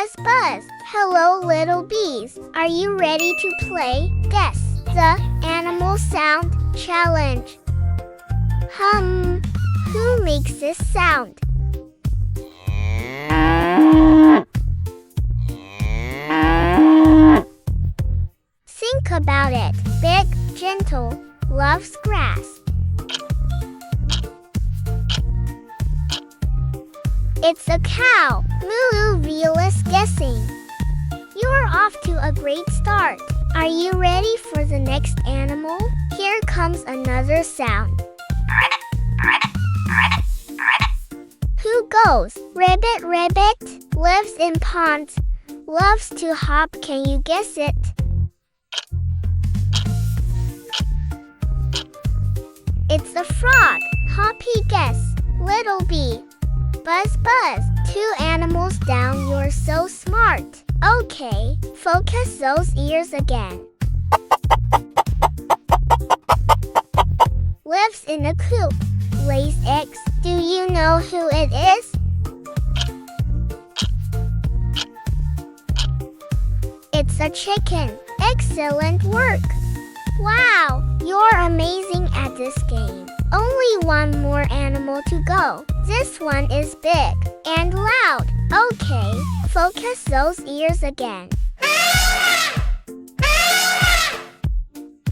Buzz, buzz. Hello, little bees. Are you ready to play Guess the Animal Sound Challenge? Who makes this sound? Think about it. Big, gentle, loves grass. It's a cow. Moo Viola's guessing. You're off to a great start. Are you ready for the next animal? Here comes another sound. Who goes? Ribbit, ribbit. Lives in ponds. Loves to hop. Can you guess it? It's a frog. Hoppy guess. Little bee. Buzz, buzz. 2 animals down. You're so smart. Okay, focus those ears again. Lives in a coop. Lays eggs. Do you know who it is? It's a chicken. Excellent work. Wow, you're amazing at this game. Only one more animal to go. This one is big and loud. Okay, focus those ears again.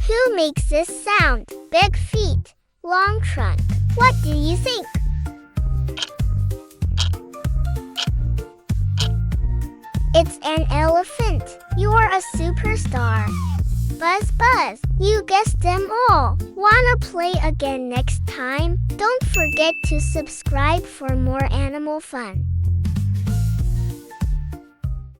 Who makes this sound? Big feet, long trunk. What do you think? It's an elephant. You're a superstar. Buzz, buzz, you guessed them all. Wanna play again next time? Don't forget to subscribe for more animal fun.